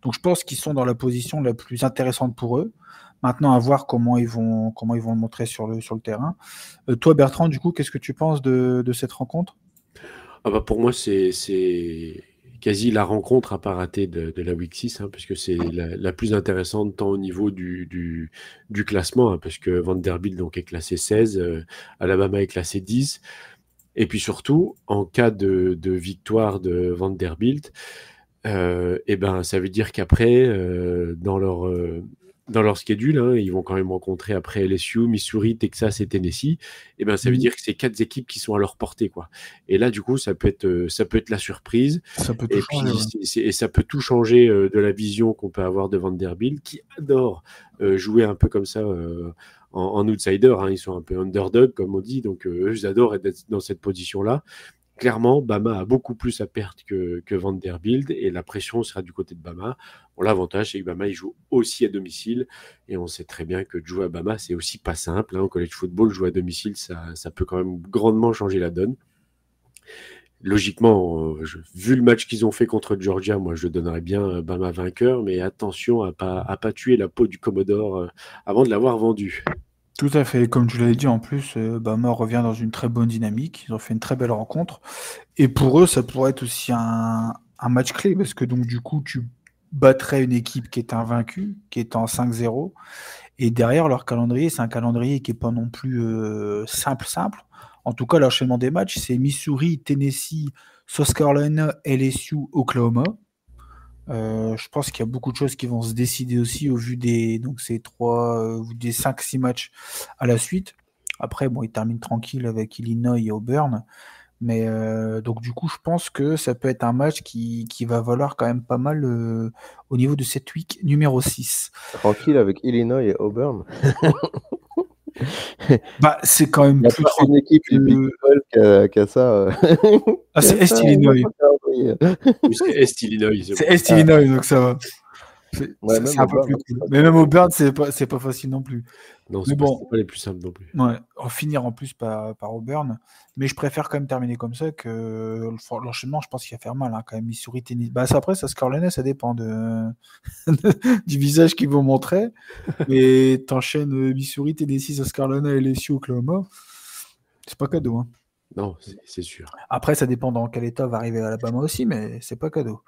Donc je pense qu'ils sont dans la position la plus intéressante pour eux. Maintenant, à voir comment ils vont le montrer sur le terrain. Toi, Bertrand, du coup, qu'est-ce que tu penses de cette rencontre? Pour moi, c'est quasi la rencontre à pas rater de la Week 6, hein, puisque c'est la plus intéressante tant au niveau du classement, hein, parce que Vanderbilt donc, est classé 16, Alabama est classé 10. Et puis surtout, en cas de victoire de Vanderbilt, ça veut dire qu'après, dans leur schedule, hein, ils vont quand même rencontrer après LSU, Missouri, Texas et Tennessee. Ça veut dire que c'est 4 équipes qui sont à leur portée, quoi. Et là, du coup, ça peut être la surprise. Ça peut tout changer. Et ça peut tout changer de la vision qu'on peut avoir de Vanderbilt, qui adore jouer un peu comme ça en outsider, hein. Ils sont un peu underdog, comme on dit, donc eux, ils adorent être dans cette position-là. Clairement, Bama a beaucoup plus à perdre que Vanderbilt et la pression sera du côté de Bama. Bon, l'avantage, c'est que Bama il joue aussi à domicile et on sait très bien que de jouer à Bama, c'est aussi pas simple, hein. Au college football, jouer à domicile, ça peut quand même grandement changer la donne. Logiquement, vu le match qu'ils ont fait contre Georgia, moi je donnerais bien Bama vainqueur, mais attention à pas tuer la peau du Commodore avant de l'avoir vendu. Tout à fait. Comme tu l'avais dit, en plus, Bama revient dans une très bonne dynamique. Ils ont fait une très belle rencontre. Et pour eux, ça pourrait être aussi un match clé, parce que donc du coup, tu battrais une équipe qui est invaincue, qui est en 5-0. Et derrière, leur calendrier, c'est un calendrier qui n'est pas non plus simple. En tout cas, l'enchaînement des matchs, c'est Missouri, Tennessee, South Carolina, LSU, Oklahoma. Je pense qu'il y a beaucoup de choses qui vont se décider aussi au vu des 5-6 matchs à la suite. Après, bon, ils terminent tranquille avec Illinois et Auburn. Mais donc du coup, je pense que ça peut être un match qui va valoir quand même pas mal au niveau de cette week numéro 6. Tranquille avec Illinois et Auburn. Bah, c'est quand Il même n'y a plus pas une tranquille équipe du Big que... 12 qui a ça. Ah, Qui c'est a ça Est-Illinois. dans son calendrier. Oui, c'est Est-Illinois, c'est C'est bon. Est-Illinois, donc ça va. C'est Ouais, même c'est un peu Auburn, plus hein, c'est cool. pas Mais si même facile. Auburn, c'est pas facile non plus. Non, Mais c'est bon, pas les plus simples non plus. ouais, en finir en plus par Auburn. Mais je préfère quand même terminer comme ça que l'enchaînement, je pense qu'il va faire mal, hein, quand même. Missouri, Tennessee. Bah, ça, après, ça, South Carolina, ça dépend du visage qu'ils vont montrer. Mais t'enchaînes Missouri, Tennessee, South Carolina, LSU, Oklahoma. C'est pas cadeau, hein. Non, c'est sûr. Après, ça dépend dans quel état va arriver Alabama aussi, mais c'est pas cadeau.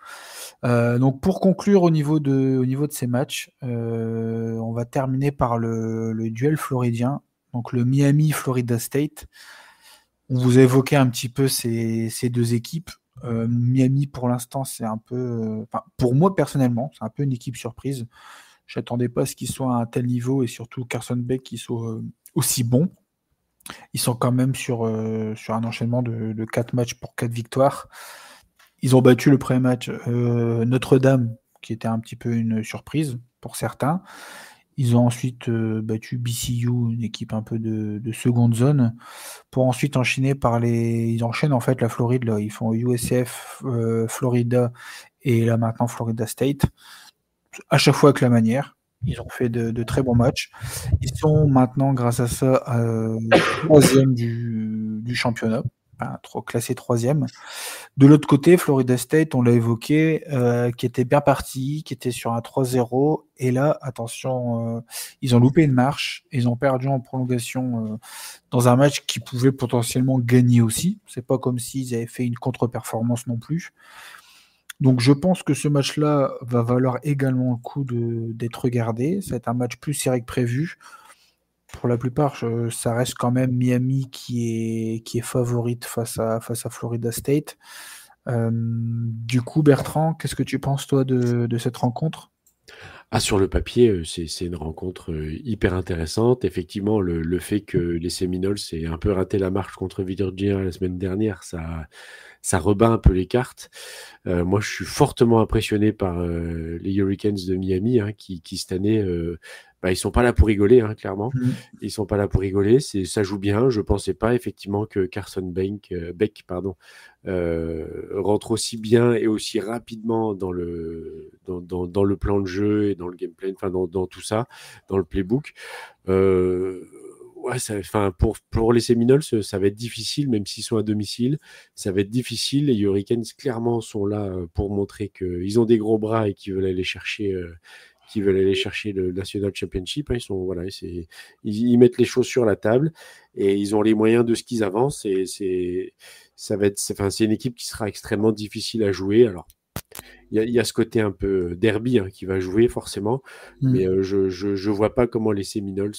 Donc pour conclure au niveau de ces matchs, on va terminer par le duel floridien, donc le Miami-Florida State. On vous a évoqué un petit peu ces deux équipes. Miami, pour l'instant, c'est un peu... pour moi, personnellement, c'est un peu une équipe surprise. Je n'attendais pas à ce qu'ils soient à un tel niveau et surtout Carson Beck qui soit aussi bon. Ils sont quand même sur un enchaînement de 4 matchs pour 4 victoires. Ils ont battu le premier match Notre-Dame, qui était un petit peu une surprise pour certains. Ils ont ensuite battu BCU, une équipe un peu de seconde zone, pour ensuite enchaîner Ils enchaînent en fait la Floride, là. Ils font USF, Florida et là maintenant Florida State. À chaque fois avec la manière. Ils ont fait de très bons matchs. Ils sont maintenant, grâce à ça, troisième du championnat. Classé troisième. De l'autre côté, Florida State, on l'a évoqué, qui était bien parti, qui était sur un 3-0. Et là, attention, ils ont loupé une marche. Ils ont perdu en prolongation dans un match qu'ils pouvaient potentiellement gagner aussi. C'est pas comme s'ils avaient fait une contre-performance non plus. Donc je pense que ce match-là va valoir également le coup d'être regardé. Ça va être un match plus serré que prévu. Pour la plupart, ça reste quand même Miami qui est favorite face à Florida State. Du coup, Bertrand, qu'est-ce que tu penses, toi, de cette rencontre? Ah, sur le papier, c'est une rencontre hyper intéressante. Effectivement, le fait que les Seminoles aient un peu raté la marche contre Virginia la semaine dernière, ça rebat un peu les cartes. Moi, je suis fortement impressionné par les Hurricanes de Miami, hein, qui cette année, ils sont pas là pour rigoler, hein, clairement. Ils sont pas là pour rigoler. Ça joue bien. Je pensais pas effectivement que Carson Beck, rentre aussi bien et aussi rapidement dans le plan de jeu et dans le gameplay, enfin dans tout ça, dans le playbook. Ouais, pour les Seminoles, ça va être difficile, même s'ils sont à domicile. Ça va être difficile. Les Hurricanes, clairement, sont là pour montrer qu'ils ont des gros bras et qu'ils veulent aller chercher, le National Championship. Hein. Ils mettent les choses sur la table et ils ont les moyens de ce qu'ils avancent. Et c'est une équipe qui sera extrêmement difficile à jouer. Alors, il y a ce côté un peu derby, hein, qui va jouer forcément, mais je vois pas comment les Seminoles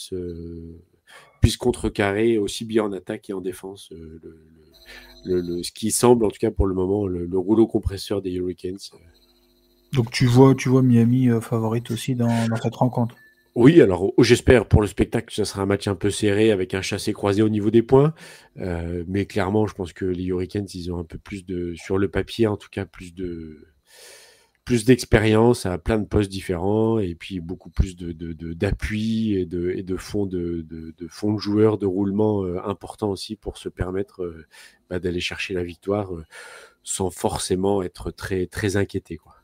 puissent contrecarrer aussi bien en attaque et en défense ce qui semble, en tout cas pour le moment, le rouleau compresseur des Hurricanes. Donc tu vois Miami favorite aussi dans cette rencontre. Oui, alors j'espère pour le spectacle que ça sera un match un peu serré avec un chassé-croisé au niveau des points. Mais clairement, je pense que les Hurricanes, ils ont un peu plus sur le papier en tout cas, plus d'expérience à plein de postes différents et puis beaucoup plus d'appui et de fonds de joueurs, de roulement importants aussi pour se permettre d'aller chercher la victoire sans forcément être très, très inquiété, quoi.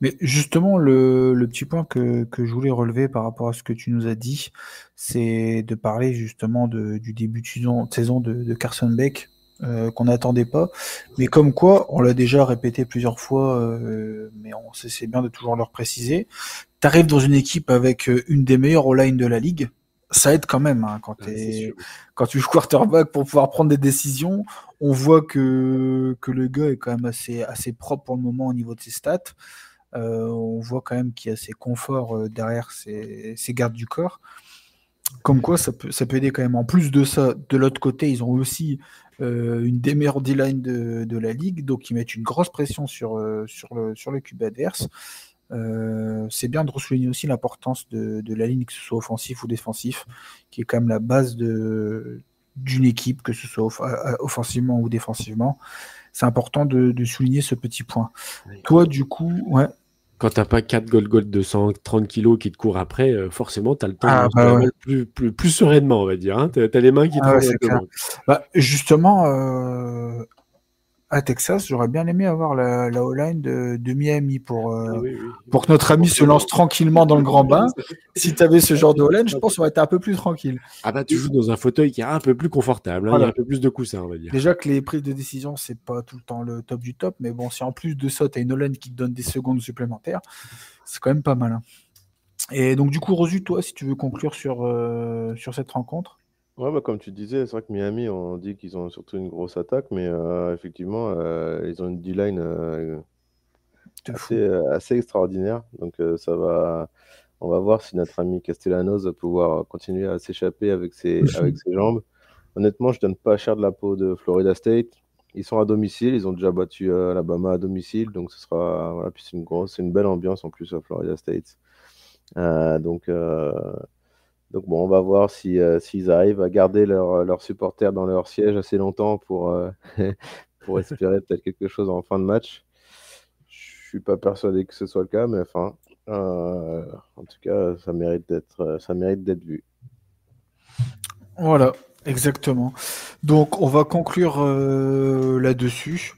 Mais justement, le petit point que je voulais relever par rapport à ce que tu nous as dit, c'est de parler justement du début de saison de Carson Beck, qu'on n'attendait pas. Mais comme quoi, on l'a déjà répété plusieurs fois, mais c'est bien de toujours leur préciser. Tu arrives dans une équipe avec une des meilleures O-line de la ligue, ça aide quand même, hein, quand tu joues quarterback pour pouvoir prendre des décisions. On voit que le gars est quand même assez propre pour le moment au niveau de ses stats. On voit quand même qu'il y a ses conforts derrière ses gardes du corps. Comme quoi, ça peut aider quand même. En plus de ça, de l'autre côté, ils ont aussi une des meilleures D-line de la ligue, donc ils mettent une grosse pression sur le QB adverse. C'est bien de souligner aussi l'importance de la ligne, que ce soit offensif ou défensif, qui est quand même la base de d'une équipe, que ce soit offensivement ou défensivement. C'est important de souligner ce petit point. Oui. Toi, du coup, ouais. Quand t'as pas 4 gold de 130 kilos qui te courent après, forcément, t'as le temps de lancer bah la ouais. balle plus sereinement, on va dire. Hein. T'as les mains qui Ah ouais, tremblent un c'est peu clair. moins. Bah, justement, à Texas, j'aurais bien aimé avoir la O-line de Miami pour que notre ami se lance tranquillement dans le grand bain. Si tu avais ce genre de O-line, je pense qu'on aurait été un peu plus tranquille. Ah bah tu joues dans un fauteuil qui est un peu plus confortable, hein, il y a un peu plus de coussins, on va dire. Déjà que les prises de décision, c'est pas tout le temps le top du top, mais bon, si en plus de ça, tu as une O-line qui te donne des secondes supplémentaires, c'est quand même pas mal. Hein. Et donc du coup, Rosu, toi, si tu veux conclure sur cette rencontre. Ouais, bah, comme tu disais, c'est vrai que Miami, on dit qu'ils ont surtout une grosse attaque, mais effectivement, ils ont une D-line assez extraordinaire. Donc, on va voir si notre ami Castellanos va pouvoir continuer à s'échapper avec ses jambes. Honnêtement, je donne pas cher de la peau de Florida State. Ils sont à domicile, ils ont déjà battu Alabama à domicile, donc ce sera voilà, puis c'est une belle ambiance en plus à Florida State. Donc bon, on va voir s'ils arrivent à garder leurs supporters dans leur siège assez longtemps pour espérer peut-être quelque chose en fin de match. Je suis pas persuadé que ce soit le cas, mais enfin, en tout cas, ça mérite d'être vu. Voilà, exactement. Donc, on va conclure là-dessus.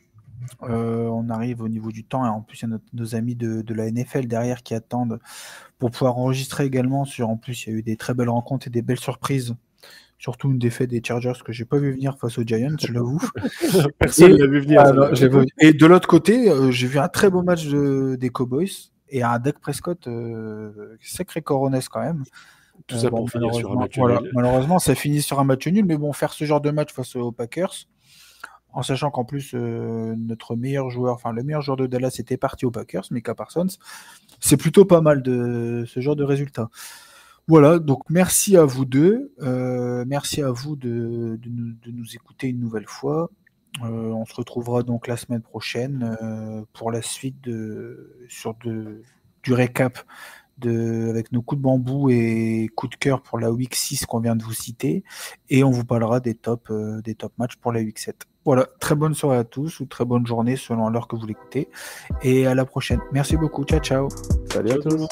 On arrive au niveau du temps et en plus, il y a nos amis de la NFL derrière qui attendent pour pouvoir enregistrer également. En plus, il y a eu des très belles rencontres et des belles surprises. Surtout une défaite des Chargers que j'ai pas vu venir face aux Giants, je l'avoue. Personne ne l'a vu venir. Et de l'autre côté, j'ai vu un très beau match des Cowboys et un Dak Prescott sacré coronesque quand même. Tout ça pour finir sur un match nul. Malheureusement, ça finit sur un match nul, mais bon, faire ce genre de match face aux Packers, en sachant qu'en plus, notre meilleur joueur, enfin le meilleur joueur de Dallas était parti aux Packers, Micah Parsons, c'est plutôt pas mal de ce genre de résultat. Voilà, donc merci à vous deux. Merci à vous de nous écouter une nouvelle fois. On se retrouvera donc la semaine prochaine pour la suite du récap avec nos coups de bambou et coups de cœur pour la week 6 qu'on vient de vous citer. Et on vous parlera des top matchs pour la week 7. Voilà, très bonne soirée à tous ou très bonne journée selon l'heure que vous l'écoutez. Et à la prochaine. Merci beaucoup. Ciao, ciao. Salut à tous.